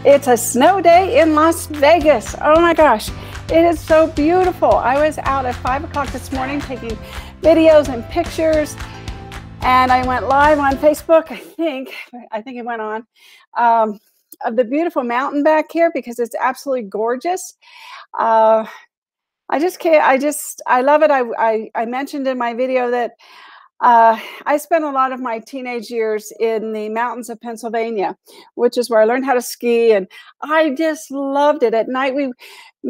It's a snow day in Las Vegas. Oh my gosh, it is so beautiful. I was out at 5 o'clock this morning taking videos and pictures, and I went live on Facebook, I think it went on, of the beautiful mountain back here because it's absolutely gorgeous. I love it. I mentioned in my video that I spent a lot of my teenage years in the mountains of Pennsylvania, which is where I learned how to ski, and I just loved it. At night, me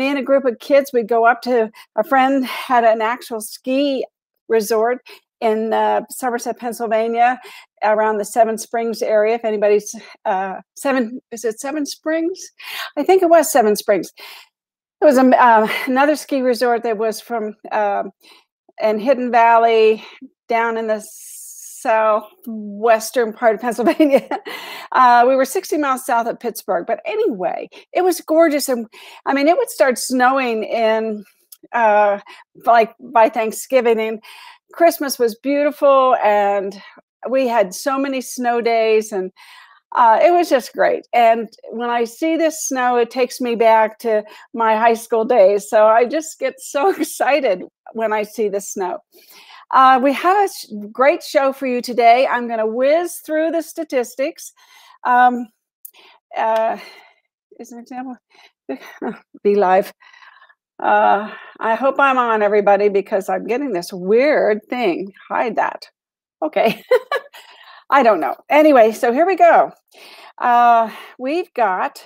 and a group of kids, we'd go up to, a friend had an actual ski resort in Somerset, Pennsylvania, around the Seven Springs area. If anybody's is it Seven Springs? I think it was Seven Springs. It was another ski resort that was from in Hidden Valley, down in the southwestern part of Pennsylvania. We were 60 miles south of Pittsburgh. But anyway, it was gorgeous. And I mean, it would start snowing in like by Thanksgiving, and Christmas was beautiful. And we had so many snow days, and it was just great. And when I see this snow, it takes me back to my high school days. So I just get so excited when I see the snow. We have a great show for you today. I'm going to whiz through the statistics. As an example, be live. I hope I'm on, everybody, because I'm getting this weird thing. Hide that. Okay. I don't know. Anyway, so here we go. We've got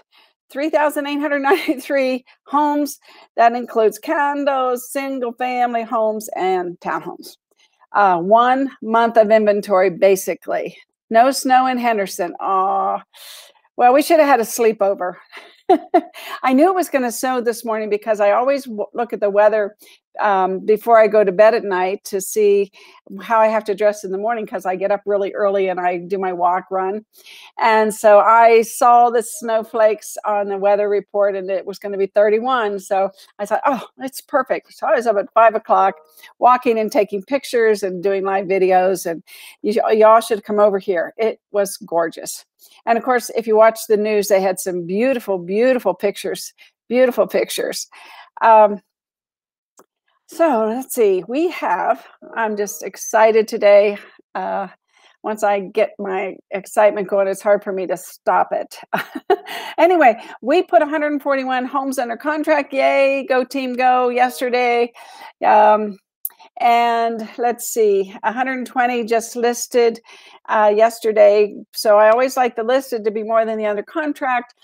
3,893 homes. That includes condos, single-family homes, and townhomes. 1 month of inventory, basically. No snow in Henderson. Oh, well, we should have had a sleepover. I knew it was going to snow this morning because I always look at the weather before I go to bed at night to see how I have to dress in the morning, because I get up really early and I do my walk run. And so I saw the snowflakes on the weather report, and it was going to be 31. So I thought, oh, it's perfect. So I was up at 5 o'clock walking and taking pictures and doing live videos, and y'all should come over here. It was gorgeous. And of course, if you watch the news, they had some beautiful, beautiful pictures, beautiful pictures. So let's see, I'm just excited today. Once I get my excitement going, it's hard for me to stop it. Anyway, we put 141 homes under contract. Yay, go team, go, yesterday. And let's see, 120 just listed yesterday. So I always like the listed to be more than the under contract,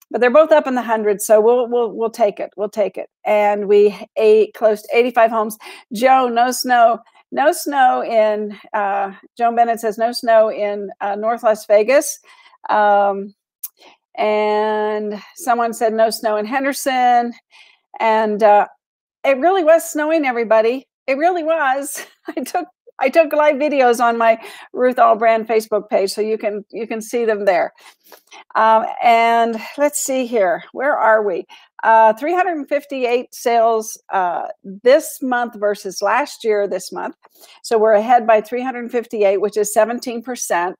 but they're both up in the hundreds. So we'll take it. We'll take it. And we closed 85 homes. Joe, no snow. No snow in, Joan Bennett says no snow in North Las Vegas. And someone said no snow in Henderson. And it really was snowing, everybody. It really was. I took live videos on my Ruth Allbrand Facebook page, so you can see them there. And let's see here. Where are we? 358 sales this month versus last year this month. So we're ahead by 358, which is 17%.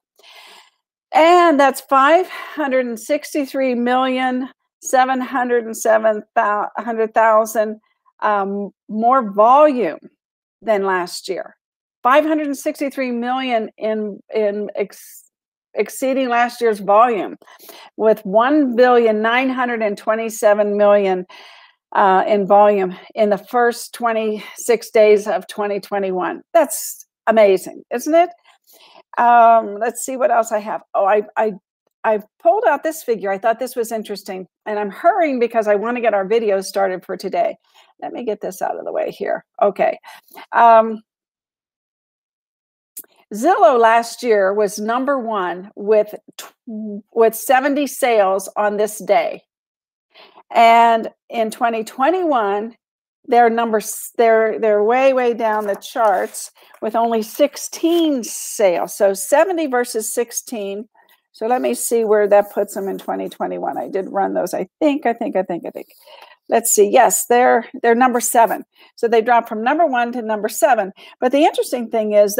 And that's 563,707,000 more volume than last year. 563 million in exceeding last year's volume, with 1,927,000,000 in volume in the first 26 days of 2021. That's amazing, isn't it? Let's see what else I have. Oh, I pulled out this figure. I thought this was interesting, and I'm hurrying because I want to get our videos started for today. Let me get this out of the way here. Okay. Zillow last year was number one with 70 sales on this day. And in 2021, their numbers, they're way down the charts with only 16 sales. So 70 versus 16. So let me see where that puts them in 2021. I did run those. I think. Let's see. Yes, they're number 7. So they dropped from number 1 to number 7. But the interesting thing is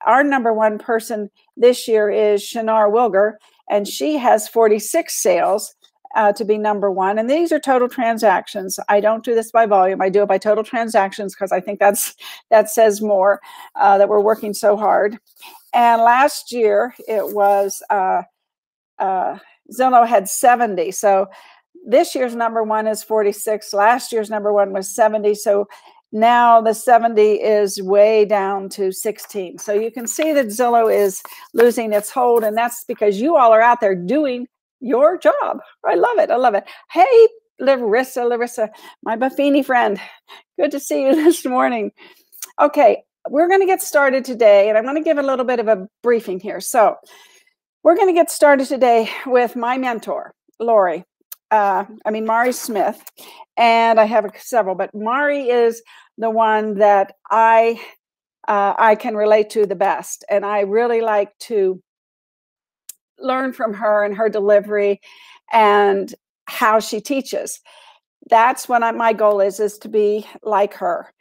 our number 1 person this year is Shinar Wilger, and she has 46 sales to be number one. And these are total transactions. I don't do this by volume. I do it by total transactions because I think that says more, that we're working so hard. And last year it was Zillow had 70. So this year's number one is 46. Last year's number one was 70. So now the 70 is way down to 16. So you can see that Zillow is losing its hold. And that's because you all are out there doing your job. I love it. I love it. Hey, Larissa, my Buffini friend. Good to see you this morning. Okay, we're going to get started today. And I'm going to give a little bit of a briefing here. So we're going to get started today with my mentor, Mari Smith, and I have several, but Mari is the one that I can relate to the best, and I really like to learn from her and her delivery and how she teaches. That's what my goal is to be like her.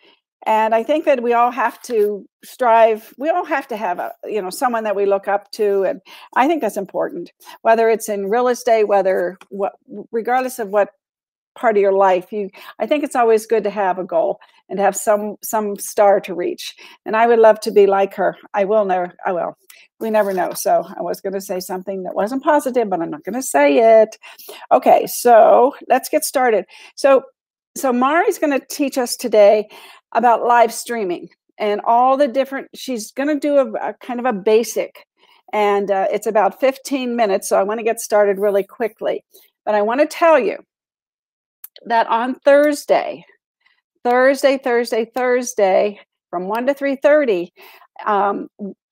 And I think that we all have to strive. We all have to have someone that we look up to, and I think that's important. Whether it's in real estate, regardless of what part of your life, I think it's always good to have a goal and have some star to reach. And I would love to be like her. I will. We never know. So I was going to say something that wasn't positive, but I'm not going to say it. Okay, so let's get started. So Mari's going to teach us today about live streaming and all the different, she's going to do a kind of a basic, and it's about 15 minutes. So I want to get started really quickly, but I want to tell you that on Thursday from 1 to 3:30,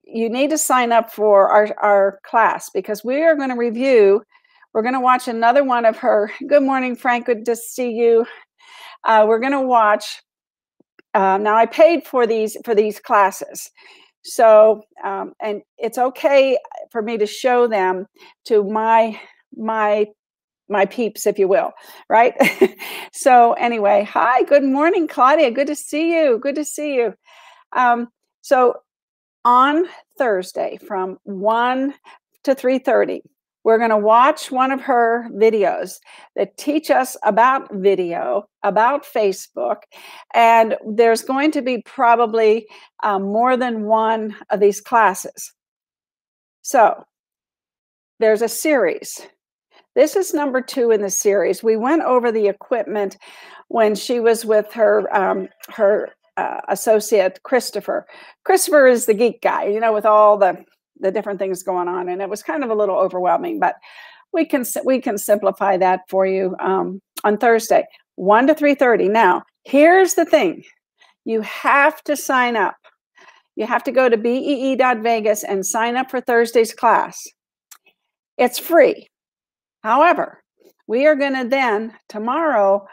you need to sign up for our class, because we are going to review, we're going to watch another one of her. Good morning, Frank. Good to see you. We're going to watch. Now I paid for these classes, so and it's okay for me to show them to my peeps, if you will, right? So anyway, hi, good morning, Claudia. Good to see you. Good to see you. So on Thursday from 1 to 3:30. We're going to watch one of her videos that teach us about video, about Facebook, and there's going to be probably more than one of these classes. So there's a series. This is number 2 in the series. We went over the equipment when she was with her associate, Christopher. Christopher is the geek guy, with all the different things going on, and it was kind of a little overwhelming, but we can simplify that for you on Thursday, 1 to 3:30. Now, here's the thing. You have to sign up. You have to go to bee.vegas and sign up for Thursday's class. It's free. However, we are going to then tomorrow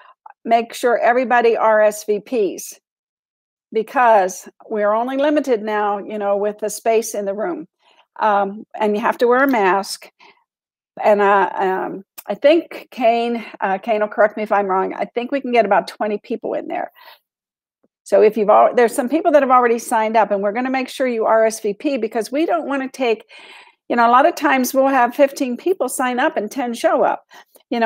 make sure everybody RSVPs, because we're only limited now, with the space in the room. And you have to wear a mask. And I think Kane will correct me if I'm wrong. I think we can get about 20 people in there. So if there's some people that have already signed up, and we're going to make sure you RSVP, because we don't want to take, a lot of times we'll have 15 people sign up and 10 show up,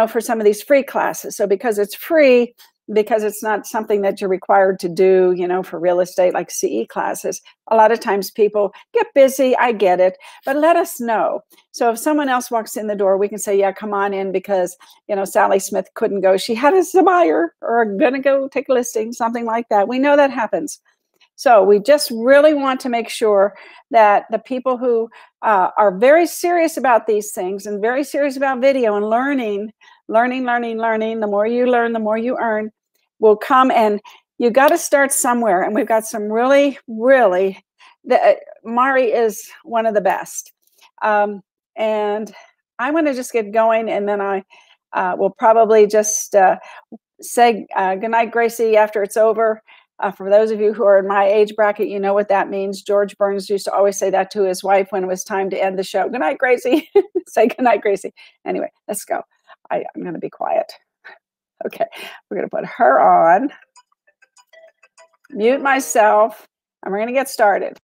for some of these free classes. So because it's free, because it's not something that you're required to do, for real estate, like CE classes, a lot of times people get busy. I get it, but let us know. So if someone else walks in the door, we can say, yeah, come on in, because, Sally Smith couldn't go. She had a buyer, or gonna go take a listing, something like that. We know that happens. So we just really want to make sure that the people who are very serious about these things and very serious about video and learning, the more you learn, the more you earn, will come. And you got to start somewhere. And we've got some really, Mari is one of the best. And I'm going to just get going, and then I will probably just say goodnight, Gracie, after it's over. For those of you who are in my age bracket, you know what that means. George Burns used to always say that to his wife when it was time to end the show. Good night, Gracie. Say good night, Gracie. Anyway, let's go. I'm going to be quiet. Okay, we're going to put her on, mute myself, and we're going to get started.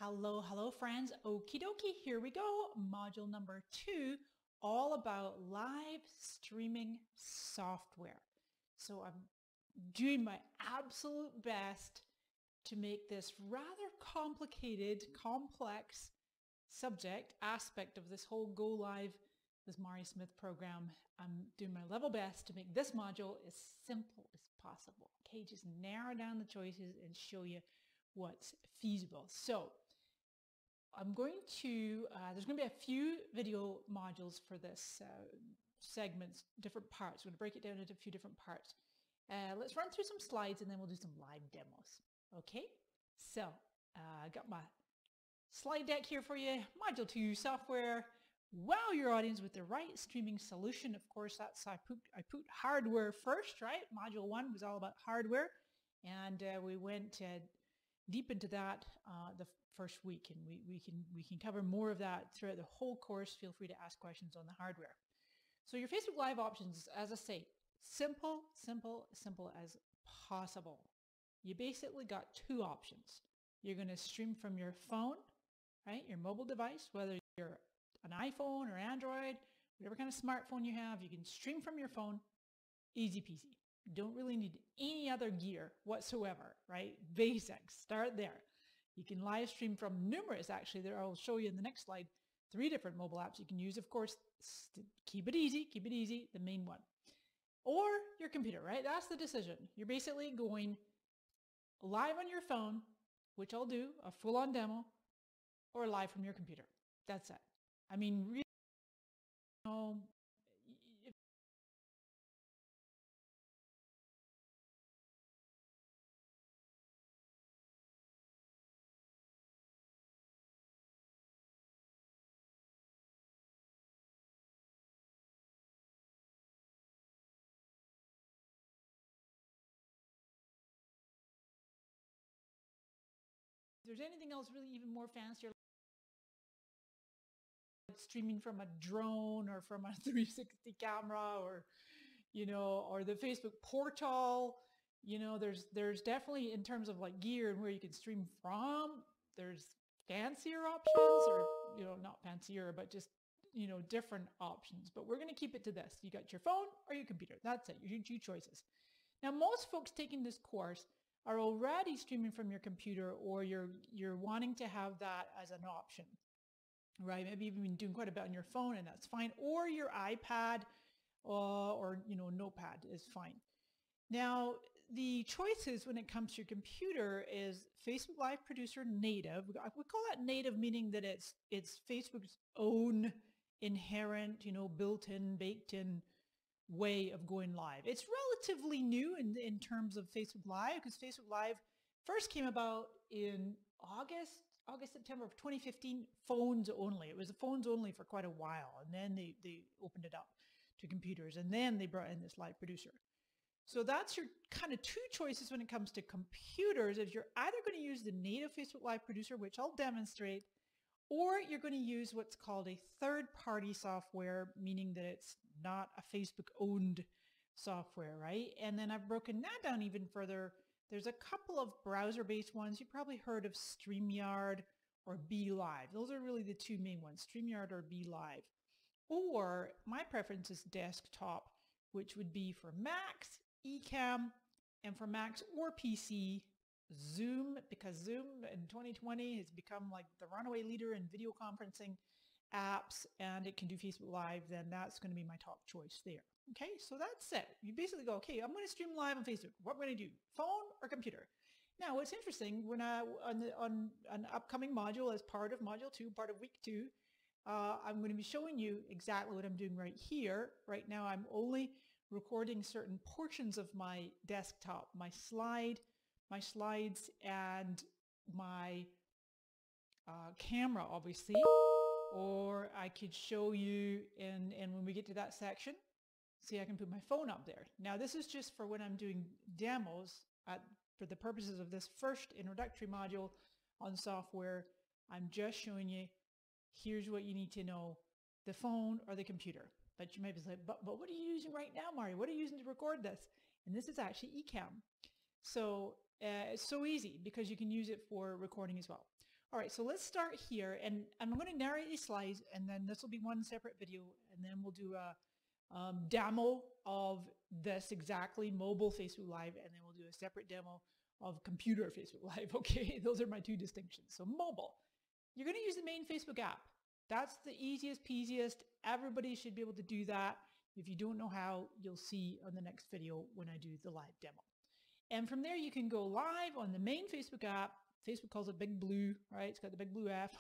Hello friends. Okie dokie, here we go. Module number 2, all about live streaming software. So I'm doing my absolute best to make this rather complicated, complex subject, aspect of this whole Go Live with Mari Smith program. I'm doing my level best to make this module as simple as possible. Okay, just narrow down the choices and show you what's feasible. So I'm going to, there's going to be a few video modules for this segments, different parts. I'm going to break it down into a few different parts. Let's run through some slides and then we'll do some live demos. Okay, so I got my slide deck here for you. Module 2 software. Wow your audience with the right streaming solution. Of course, that's I put hardware first, right? Module 1 was all about hardware, and we went deep into that the first week, and we can cover more of that throughout the whole course. Feel free to ask questions on the hardware. So your Facebook Live options, as I say, simple as possible. You basically got 2 options. You're going to stream from your phone, right? Your mobile device, whether you're an iPhone or Android, whatever kind of smartphone you have, you can stream from your phone. Easy peasy. Don't really need any other gear whatsoever, right? Basics. Start there. You can live stream from numerous, actually, there I'll show you in the next slide, 3 different mobile apps you can use. Of course, keep it easy, the main one. Or your computer, right? That's the decision. You're basically going live on your phone, which I'll do, a full-on demo, or live from your computer. That's it. I mean, really, if there's anything else really even more fancier, like streaming from a drone or from a 360 camera, or or the Facebook portal, there's definitely, in terms of like gear and where you can stream from, there's fancier options, or not fancier, but just different options. But we're going to keep it to this. You got your phone or your computer. That's it. Your 2 choices. Now, most folks taking this course are already streaming from your computer, or you're wanting to have that as an option, right? Maybe you've been doing quite a bit on your phone, and that's fine, or your iPad or notepad is fine. Now, the choices when it comes to your computer is Facebook Live Producer native. We call that native, meaning that it's Facebook's own inherent, built-in, baked-in way of going live. It's relatively new in terms of Facebook Live, because Facebook Live first came about in August, September of 2015, phones only. It was phones only for quite a while, and then they opened it up to computers, and then they brought in this live producer. So that's your kind of 2 choices when it comes to computers. If you're either going to use the native Facebook Live producer, which I'll demonstrate, or you're going to use what's called a third-party software, meaning that it's not a Facebook-owned software, right? And then I've broken that down even further. There's a couple of browser-based ones. You probably heard of StreamYard or BeLive. Those are really the 2 main ones, StreamYard or BeLive. Or my preference is desktop, which would be for Macs, Ecamm, and for Macs or PC, Zoom, because Zoom in 2020 has become like the runaway leader in video conferencing apps, and it can do Facebook Live. Then that's going to be my top choice there. Okay, so that's it. You basically go, okay, I'm going to stream live on Facebook. What am I going to do? Phone or computer? Now, what's interesting, when on an upcoming module as part of module 2, part of week 2, I'm going to be showing you exactly what I'm doing right here. Right now, I'm only recording certain portions of my desktop, my slides, and my camera, obviously. Or I could show you, and when we get to that section, see, I can put my phone up there. Now, this is just for when I'm doing demos for the purposes of this first introductory module on software. I'm just showing you, here's what you need to know, the phone or the computer. But you might be like, but what are you using right now, Mari? What are you using to record this? And this is actually Ecamm. So it's so easy because you can use it for recording as well. All right, so let's start here, and I'm going to narrate these slides, and then this will be one separate video, and then we'll do a demo of this exactly mobile Facebook Live, and then we'll do a separate demo of computer Facebook Live. Okay, those are my two distinctions. So mobile, you're going to use the main Facebook app. That's the easiest peasiest. Everybody should be able to do that. If you don't know how, you'll see on the next video when I do the live demo. And from there, you can go live on the main Facebook app. Facebook calls it Big Blue, right? It's got the big blue F.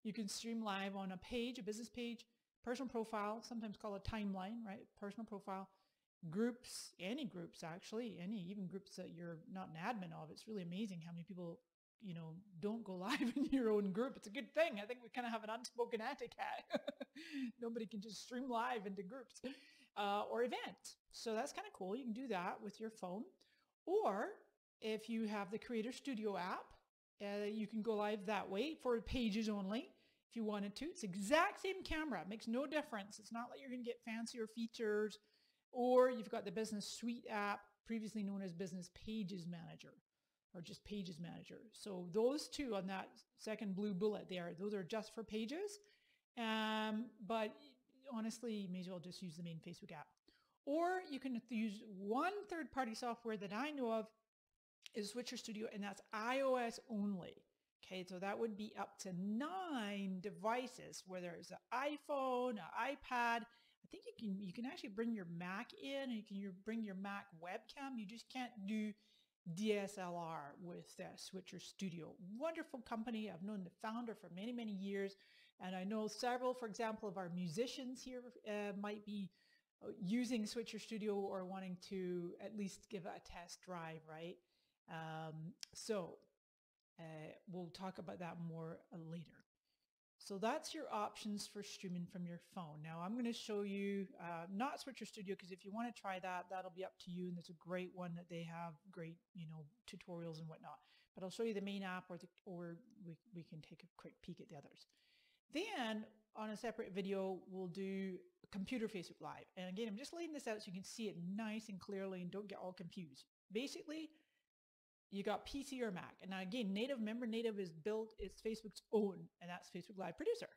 You can stream live on a page, a business page, personal profile, sometimes called a timeline, right? Personal profile, groups, any groups actually, even groups that you're not an admin of. It's really amazing how many people, you know, don't go live in your own group. It's a good thing. I think we kind of have an unspoken etiquette. Nobody can just stream live into groups or events. So that's kind of cool. You can do that with your phone. Or if you have the Creator Studio app, you can go live that way for pages only if you wanted to. It's the exact same camera. It makes no difference. It's not like you're going to get fancier features. Or you've got the Business Suite app, previously known as Business Pages Manager, or just Pages Manager. So those two on that second blue bullet there, those are just for pages. But honestly, you may as well just use the main Facebook app. Or you can use one third-party software that I know of is Switcher Studio, and that's iOS only. Okay, so that would be up to 9 devices, whether it's an iPhone, an iPad. I think you can actually bring your Mac in, and you can bring your Mac webcam. You just can't do DSLR with Switcher Studio. Wonderful company. I've known the founder for many, many years, and I know several, for example, of our musicians here might be using Switcher Studio or wanting to at least give it a test drive, right? We'll talk about that more later. So that's your options for streaming from your phone. Now I'm going to show you not Switcher Studio, because if you want to try that, that'll be up to you. And it's a great one that they have great, you know, tutorials and whatnot. But I'll show you the main app, or we can take a quick peek at the others. Then on a separate video, we'll do computer Facebook Live. And again, I'm just laying this out so you can see it nice and clearly and don't get all confused. Basically, you got PC or Mac. And now again, Native is built, it's Facebook's own, and that's Facebook Live Producer,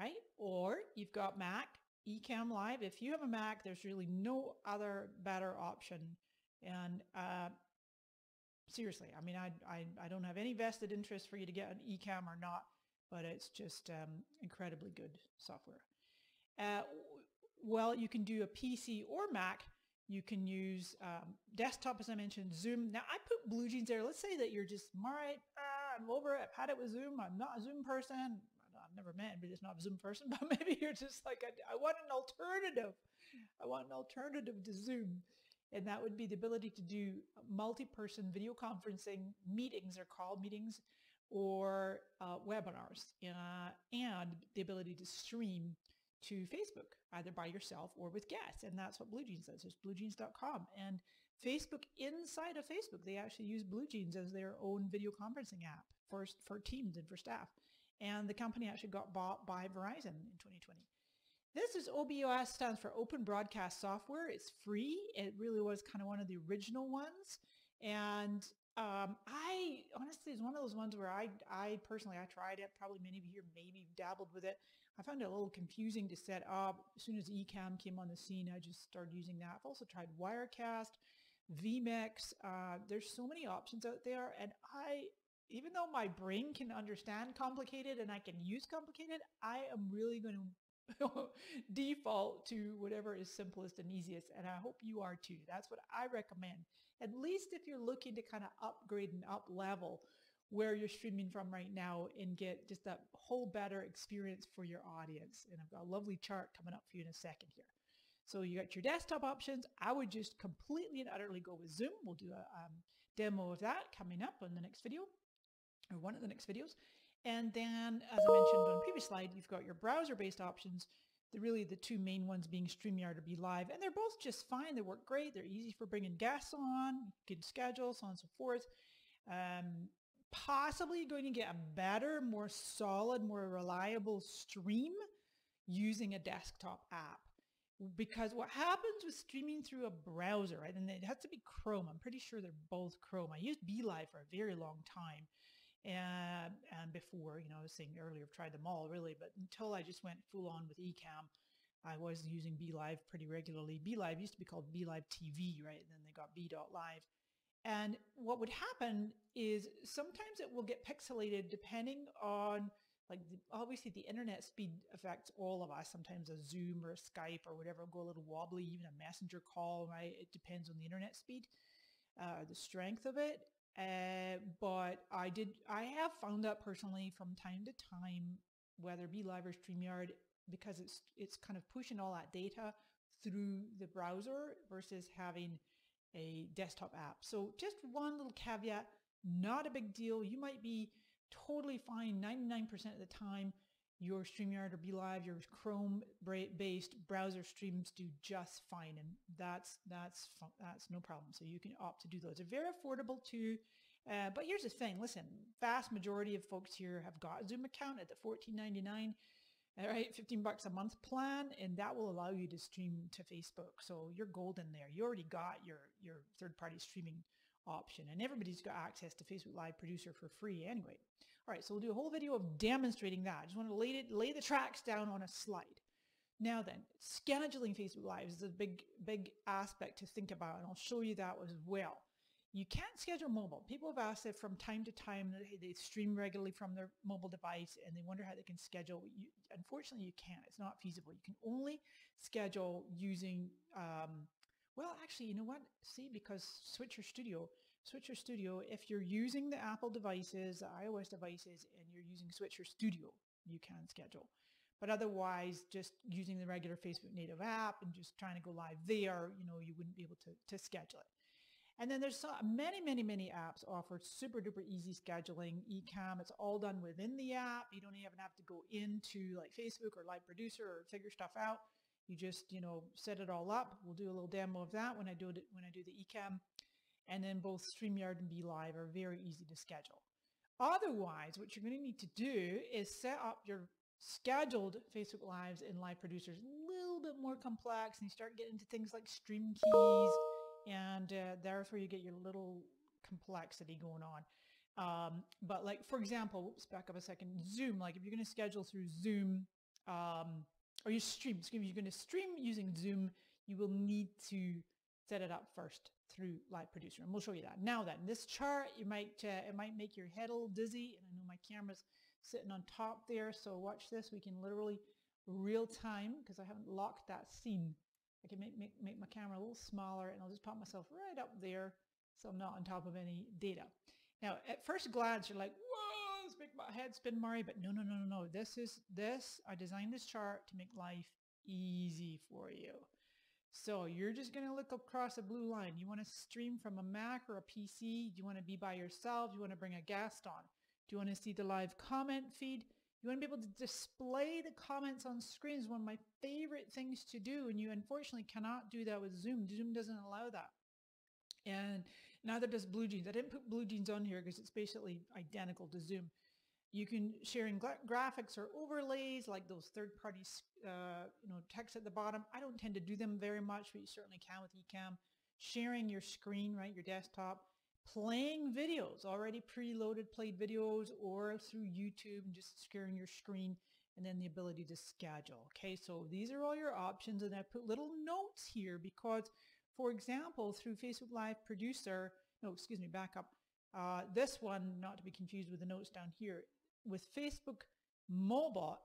right? Or you've got Mac, Ecamm Live. If you have a Mac, there's really no other better option. And seriously, I mean, I don't have any vested interest for you to get an Ecamm or not, but it's just incredibly good software. Well, you can do a PC or Mac. You can use desktop, as I mentioned, Zoom. Now, I put BlueJeans there. Let's say that you're just, all right, I'm over it. I've had it with Zoom. I'm not a Zoom person. I've never met anybody that's not a Zoom person, but maybe you're just like, I want an alternative. I want an alternative to Zoom. And that would be the ability to do multi-person video conferencing meetings, they're called meetings, or webinars, and the ability to stream to Facebook, either by yourself or with guests. And that's what BlueJeans does. It's bluejeans.com. And Facebook, inside of Facebook, they actually use BlueJeans as their own video conferencing app for teams and for staff. And the company actually got bought by Verizon in 2020. This is OBOS, stands for Open Broadcast Software. It's free. It really was kind of one of the original ones. And I honestly, it's one of those ones where I personally tried it. Probably many of you here maybe dabbled with it. I found it a little confusing to set up. As soon as Ecamm came on the scene, I just started using that. I've also tried Wirecast, vMix. There's so many options out there, and even though my brain can understand complicated and I can use complicated, I am really going to default to whatever is simplest and easiest, and I hope you are too. That's what I recommend, at least if you're looking to kind of upgrade and up level where you're streaming from right now and get just that whole better experience for your audience. And I've got a lovely chart coming up for you in a second here. So you got your desktop options. I would just completely and utterly go with Zoom. We'll do a demo of that coming up on the next video, or one of the next videos. And then, as I mentioned on the previous slide, you've got your browser-based options. Really the two main ones being StreamYard or BeLive, and they're both just fine. They work great. They're easy for bringing guests on. You can schedule, so on and so forth. Possibly going to get a better, more solid, more reliable stream using a desktop app. Because what happens with streaming through a browser, right, and it has to be Chrome. I'm pretty sure they're both Chrome. I used BeLive for a very long time. And before, I was saying earlier, I've tried them all really, but until I just went full on with Ecamm, I was using BeLive pretty regularly. BeLive used to be called BeLive TV, right? And then they got B.Live. And what would happen is sometimes it will get pixelated depending on, like, obviously the internet speed affects all of us. Sometimes a Zoom or a Skype or whatever will go a little wobbly, even a messenger call, right? It depends on the internet speed, the strength of it. But I have found that personally from time to time, whether BeLive or StreamYard, because it's kind of pushing all that data through the browser versus having a desktop app. So just one little caveat, not a big deal. You might be totally fine 99% of the time. Your StreamYard or BeLive, your Chrome-based browser streams do just fine, and that's no problem. So you can opt to do those. They're very affordable too. But here's the thing. Listen, vast majority of folks here have got a Zoom account at the $14.99. All right, 15 bucks a month plan, and that will allow you to stream to Facebook. So you're golden there. You already got your third-party streaming option, and everybody's got access to Facebook Live Producer for free anyway. All right, so we'll do a whole video of demonstrating that. I just want to lay the tracks down on a slide. Now then, scheduling Facebook Live is a big aspect to think about, and I'll show you that as well. You can't schedule mobile. People have asked it from time to time that they stream regularly from their mobile device and they wonder how they can schedule. Unfortunately, you can't. It's not feasible. You can only schedule using, well, actually, you know what? See, because Switcher Studio, if you're using the Apple devices, the iOS devices, and you're using Switcher Studio, you can schedule. But otherwise, just using the regular Facebook native app and just trying to go live there, you wouldn't be able to schedule it. And then there's many apps offer super duper easy scheduling. Ecamm, it's all done within the app. You don't even have to go into like Facebook or Live Producer or figure stuff out. You just, set it all up. We'll do a little demo of that when I do the Ecamm. And then both StreamYard and BeLive are very easy to schedule. Otherwise, what you're going to need to do is set up your scheduled Facebook Lives in Live Producers. A little bit more complex, and you start getting into things like stream keys, and there's where you get your little complexity going on. But like, for example, whoops, back up a second, Zoom, like if you're going to schedule through Zoom, or you stream, if you're going to stream using Zoom, you will need to set it up first through Live Producer, and we'll show you that. Now then, this chart, it might make your head a little dizzy, and I know my camera's sitting on top there, so watch this. We can literally real time, because I haven't locked that scene, I can make my camera a little smaller, and I'll just pop myself right up there so I'm not on top of any data. Now, at first glance, you're like, whoa, this make my head spin, Mari, but no. I designed this chart to make life easy for you. So you're just going to look across a blue line. You want to stream from a Mac or a PC? Do you want to be by yourself? Do you want to bring a guest on? Do you want to see the live comment feed? You want to be able to display the comments on screens. One of my favorite things to do, and you unfortunately cannot do that with Zoom. Zoom doesn't allow that. And neither does BlueJeans. I didn't put BlueJeans on here because it's basically identical to Zoom. You can share in graphics or overlays like those third-party text at the bottom. I don't tend to do them very much, but you certainly can with Ecamm. Sharing your screen, right, your desktop. Playing videos, already preloaded played videos, or through YouTube and just sharing your screen, and then the ability to schedule. Okay, so these are all your options, and I put little notes here because, for example, through Facebook Live Producer, back up. This one, not to be confused with the notes down here, with Facebook Mobile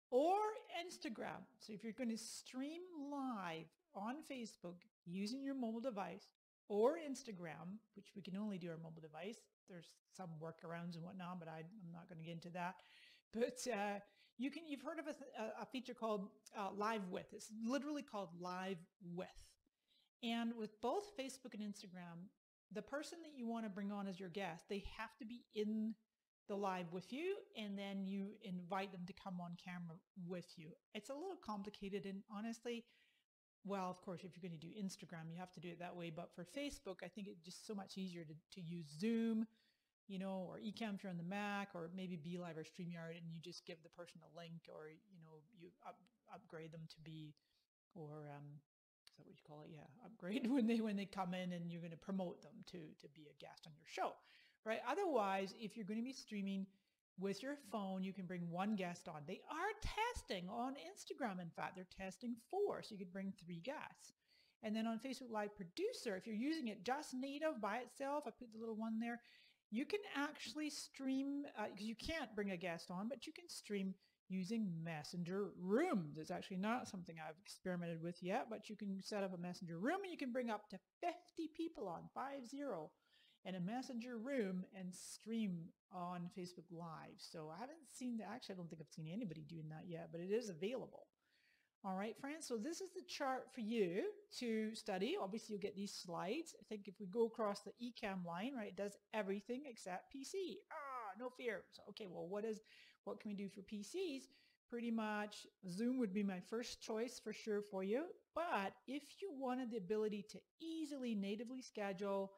or Instagram. So if you're going to stream live on Facebook using your mobile device or Instagram, which we can only do our mobile device, there's some workarounds and whatnot, but I'm not going to get into that. But you've heard of a feature called Live With. It's literally called Live With. And with both Facebook and Instagram, the person that you want to bring on as your guest, they have to be in the live with you, and then you invite them to come on camera with you. It's a little complicated, and honestly, well, of course, if you're going to do Instagram, you have to do it that way. But for Facebook, I think it's just so much easier to use Zoom, or Ecamm if you're on the Mac, or maybe BeLive or StreamYard, and you just give the person a link, or, you upgrade them to be, or is that what you call it? Yeah, upgrade when they come in, and you're going to promote them to be a guest on your show. right? Otherwise, if you're going to be streaming with your phone, you can bring one guest on. They are testing on Instagram. In fact, they're testing 4, so you could bring 3 guests. And then on Facebook Live Producer, if you're using it just native by itself, I put the little one there, you can actually stream, because you can't bring a guest on, but you can stream using Messenger Rooms. It's actually not something I've experimented with yet, but you can set up a Messenger Room and you can bring up to 50 people on, 50, in a Messenger Room and stream on Facebook Live. So I haven't seen that. Actually, I don't think I've seen anybody doing that yet, but it is available. All right, friends, so this is the chart for you to study. Obviously, you'll get these slides. I think if we go across the eCam line, right, it does everything except PC. No fear. So, okay, well, what can we do for PCs? Pretty much Zoom would be my first choice for sure for you. But if you wanted the ability to easily natively schedule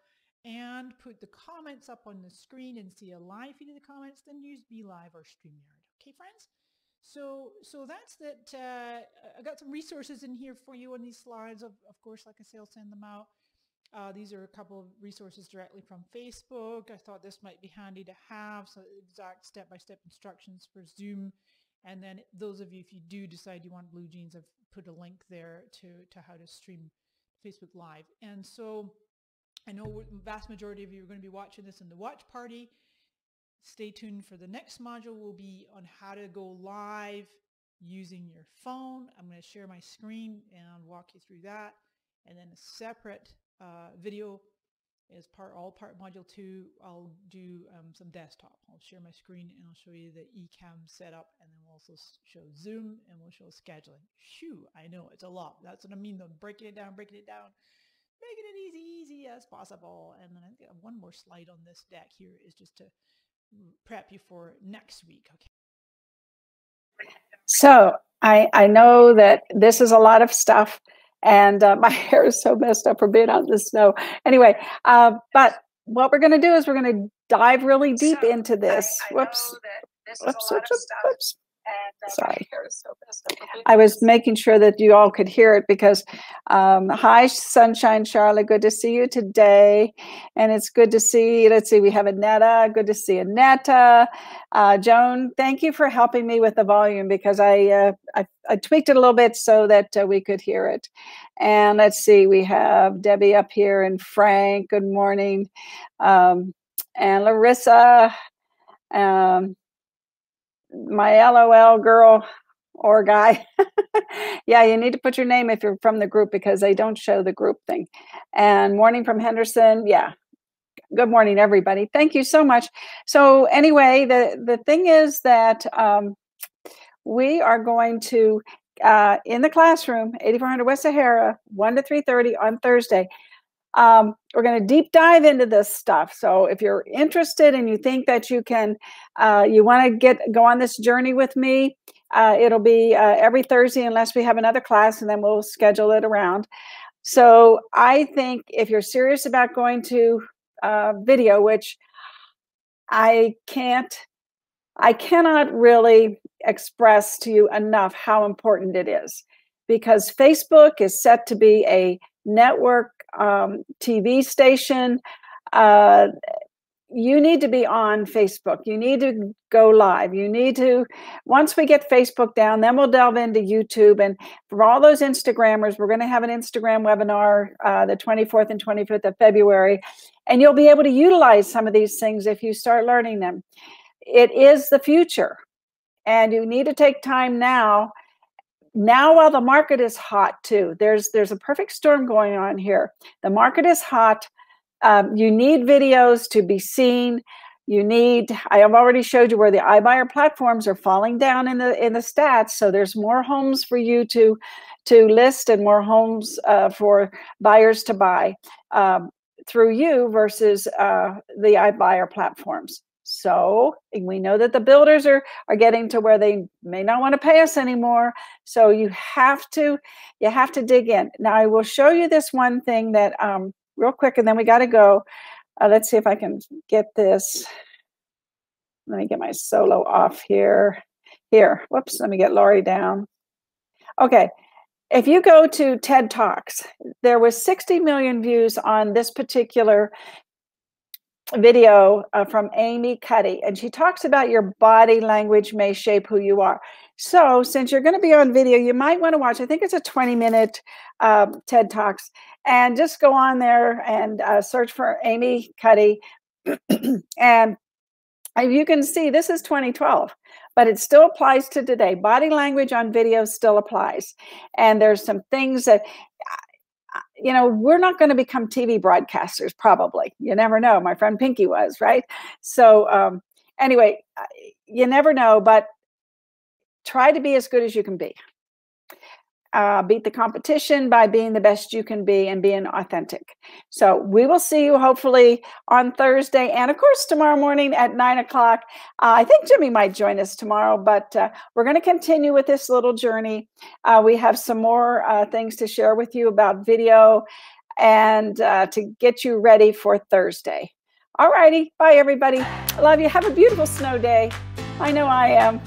and put the comments up on the screen and see a live feed of the comments, then use BeLive or StreamYard. Okay, friends? So that's that. I got some resources in here for you on these slides. Of course, like I say, I'll send them out. These are a couple of resources directly from Facebook. I thought this might be handy to have, so exact step-by-step instructions for Zoom. And then those of you, if you do decide you want Blue Jeans, I've put a link there to how to stream Facebook Live. And so I know the vast majority of you are going to be watching this in the watch party. Stay tuned for the next module will be on how to go live using your phone. I'm going to share my screen and walk you through that. And then a separate video is part module 2. I'll do some desktop. I'll share my screen and I'll show you the eCam setup, and then we'll also show Zoom and we'll show scheduling. Shoo, I know it's a lot. That's what I mean though, breaking it down, making it easy as possible. And then I think I have one more slide on this deck here is just to prep you for next week. Okay. So I know that this is a lot of stuff, and my hair is so messed up from being out in the snow. Anyway, but what we're going to do is we're going to dive really deep into this. Whoops. Sorry. I was making sure that you all could hear it because, hi, Sunshine Charlotte, good to see you today. And it's good to see, let's see, we have Annetta, good to see Annetta. Joan, thank you for helping me with the volume because I tweaked it a little bit so that we could hear it. And let's see, we have Debbie up here and Frank, good morning. And Larissa, my LOL girl or guy. Yeah, you need to put your name if you're from the group because they don't show the group thing. And morning from Henderson. Yeah. Good morning, everybody. Thank you so much. So anyway, the thing is that we are going to, in the classroom, 8400 West Sahara, 1 to 3:30 on Thursday. We're going to deep dive into this stuff. So if you're interested and you think that you can, you want to go on this journey with me, it'll be every Thursday unless we have another class, and then we'll schedule it around. So I think if you're serious about going to video, which I cannot really express to you enough how important it is, because Facebook is set to be a network TV station. You need to be on Facebook. You need to go live. You need to, once we get Facebook down, then we'll delve into YouTube. And for all those Instagrammers, we're going to have an Instagram webinar the 24th and 25th of February. And you'll be able to utilize some of these things if you start learning them. It is the future. And you need to take time now while the market is hot too. There's a perfect storm going on here. The market is hot. You need videos to be seen. I have already showed you where the iBuyer platforms are falling down in the stats. So there's more homes for you to list and more homes for buyers to buy through you versus the iBuyer platforms. So we know that the builders are getting to where they may not want to pay us anymore. So you have to dig in. Now I will show you this one thing that real quick, and then we got to go. Let's see if I can get this. Let me get my solo off here. Whoops, let me get Lori down. Okay. If you go to TED Talks, there was 60 million views on this particular video from Amy Cuddy, and she talks about your body language may shape who you are. So since you're going to be on video, you might want to watch, I think it's a 20-minute TED Talks, and just go on there and search for Amy Cuddy. And you can see this is 2012, but it still applies to today. Body language on video still applies. And there's some things that, you know, we're not going to become TV broadcasters, probably. You never know. My friend Pinky was, right? So anyway, you never know, but try to be as good as you can be. Beat the competition by being the best you can be and being authentic. So we will see you hopefully on Thursday, and of course tomorrow morning at 9 o'clock. I think Jimmy might join us tomorrow, but we're going to continue with this little journey. We have some more things to share with you about video and to get you ready for Thursday. All righty. Bye, everybody. I love you. Have a beautiful snow day. I know I am.